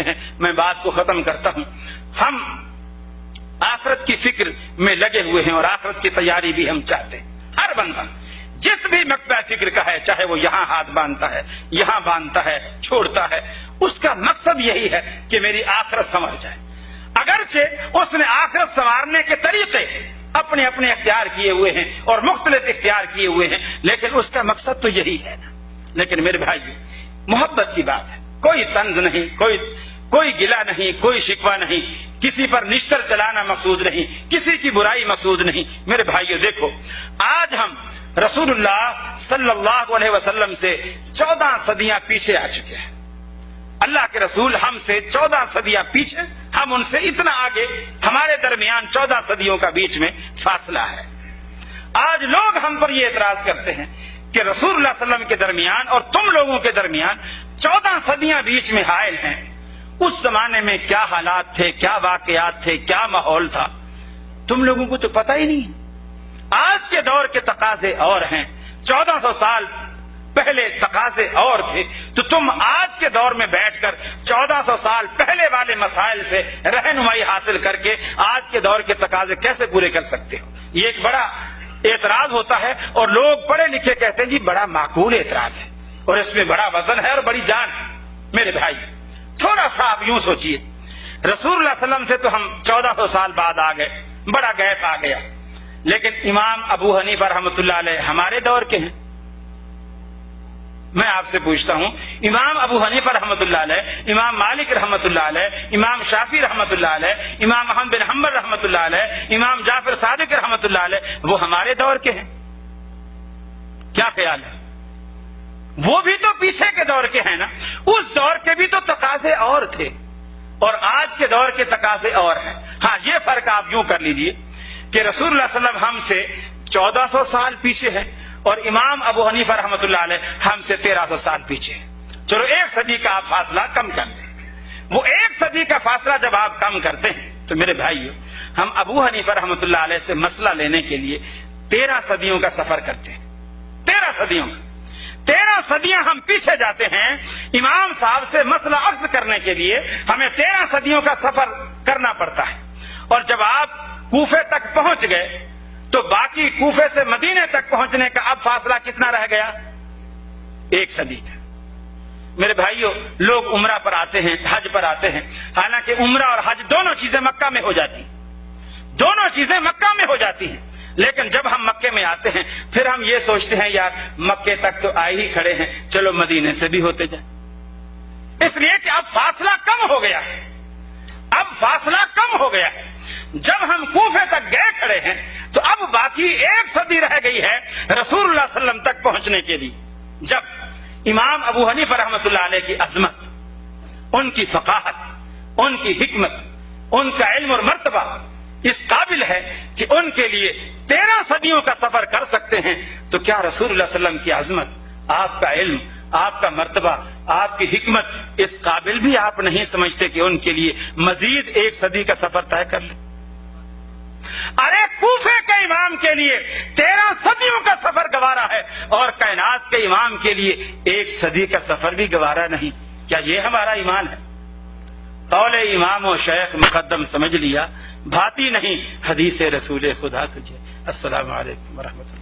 ہیں میں بات کو ختم کرتا ہوں. ہم آخرت کی فکر میں لگے ہوئے ہیں اور آخرت کی تیاری بھی ہم چاہتے ہیں. ہر بندہ جس بھی مکتبہ فکر کا ہے, چاہے وہ یہاں ہاتھ باندھتا ہے, یہاں باندھتا ہے, چھوڑتا ہے, اس کا مقصد یہی ہے کہ میری آخرت سنور جائے. اگرچہ اس نے آخرت سنوارنے کے طریقے اپنے اپنے اختیار کیے ہوئے ہیں اور مختلف اختیار کیے ہوئے ہیں, لیکن اس کا مقصد تو یہی ہے نا. لیکن میرے بھائی, محبت کی بات ہے, کوئی طنز نہیں, کوئی گلہ نہیں, کوئی شکوہ نہیں, کسی پر نشتر چلانا مقصود نہیں, کسی کی برائی مقصود نہیں. میرے بھائیو دیکھو, آج ہم رسول اللہ صلی اللہ علیہ وسلم سے 14 صدیاں پیچھے آ چکے ہیں. اللہ کے رسول ہم سے 14 صدیاں پیچھے, ہم ان سے اتنا آگے, ہمارے درمیان 14 صدیوں کا بیچ میں فاصلہ ہے. آج لوگ ہم پر یہ اعتراض کرتے ہیں کہ رسول اللہ صلی اللہ علیہ وسلم کے درمیان اور تم لوگوں کے درمیان 14 صدیاں بیچ میں حائل ہیں. اس زمانے میں کیا حالات تھے, کیا واقعات تھے, کیا ماحول تھا, تم لوگوں کو تو پتہ ہی نہیں. آج کے دور کے تقاضے اور ہیں, 1400 سال پہلے تقاضے اور تھے, تو تم آج کے دور میں بیٹھ کر 1400 سال پہلے والے مسائل سے رہنمائی حاصل کر کے آج کے دور کے تقاضے کیسے پورے کر سکتے ہو؟ یہ ایک بڑا اعتراض ہوتا ہے اور لوگ پڑھے لکھے کہتے ہیں جی بڑا معقول اعتراض ہے اور اس میں بڑا وزن ہے اور بڑی جان. میرے بھائی تھوڑا سا آپ یوں سوچئے, رسول اللہ صلی اللہ علیہ وسلم سے تو ہم 1400 سال بعد آ گئے, بڑا گیپ آ گیا, لیکن امام ابو حنیفہ رحمۃ اللہ علیہ ہمارے دور کے ہیں. میں آپ سے پوچھتا ہوں, امام ابو حنیفہ رحمۃ اللہ علیہ, امام مالک رحمۃ اللہ علیہ, امام شافعی رحمۃ اللہ علیہ, امام احمد بن حنبل رحمۃ اللہ علیہ, امام جعفر صادق رحمۃ اللہ علیہ, وہ ہمارے دور کے ہیں. کیا خیال ہے؟ وہ بھی تو پیچھے کے دور کے ہیں نا. اس دور کے بھی تو تقاضے اور تھے اور آج کے دور کے تقاضے اور ہیں. ہاں, یہ فرق آپ یوں کر لیجئے کہ رسول اللہ صلی اللہ علیہ وسلم ہم سے 1400 سال پیچھے ہیں اور امام ابو حنیفہ رحمۃ اللہ علیہ ہم سے 1300 سال پیچھے ہیں. چلو 1 صدی کا آپ فاصلہ کم کر لیں. وہ 1 صدی کا فاصلہ جب آپ کم کرتے ہیں تو میرے بھائیو, ہم ابو حنیفہ رحمۃ اللہ علیہ سے مسئلہ لینے کے لیے 13 صدیوں کا سفر کرتے ہیں. 13 صدیوں کا, 13 صدیاں ہم پیچھے جاتے ہیں. امام صاحب سے مسئلہ عرض کرنے کے لیے ہمیں 13 صدیوں کا سفر کرنا پڑتا ہے. اور جب آپ کوفے تک پہنچ گئے تو باقی کوفے سے مدینے تک پہنچنے کا اب فاصلہ کتنا رہ گیا؟ 1 صدی کا. میرے بھائیو, لوگ عمرہ پر آتے ہیں, حج پر آتے ہیں, حالانکہ عمرہ اور حج دونوں چیزیں مکہ میں ہو جاتی ہیں, دونوں چیزیں مکہ میں ہو جاتی ہیں. لیکن جب ہم مکے میں آتے ہیں پھر ہم یہ سوچتے ہیں یار مکے تک تو آئے ہی کھڑے ہیں, چلو مدینے سے بھی ہوتے جائیں. اس لیے کہ اب فاصلہ کم ہو گیا ہے, اب فاصلہ کم ہو گیا ہے. جب ہم کوفے تک گئے کھڑے ہیں تو اب باقی 1 صدی رہ گئی ہے رسول اللہ صلی اللہ علیہ وسلم تک پہنچنے کے لیے. جب امام ابو حنیفہ رحمۃ اللہ علیہ کی عظمت, ان کی فقاہت, ان کی حکمت, ان کا علم اور مرتبہ اس قابل ہے کہ ان کے لیے 13 صدیوں کا سفر کر سکتے ہیں, تو کیا رسول اللہ صلی اللہ علیہ وسلم کی عظمت, آپ کا علم, آپ کا مرتبہ, آپ کی حکمت اس قابل بھی آپ نہیں سمجھتے کہ ان کے لیے مزید 1 صدی کا سفر طے کر لیں؟ ارے کوفے کے امام کے لیے 13 صدیوں کا سفر گوارا ہے اور کائنات کے امام کے لیے 1 صدی کا سفر بھی گوارا نہیں. کیا یہ ہمارا ایمان ہے؟ قول امام و شیخ مقدم سمجھ لیا, بھاتی نہیں حدیث رسول خدا تجھے. السلام علیکم ورحمۃ اللہ.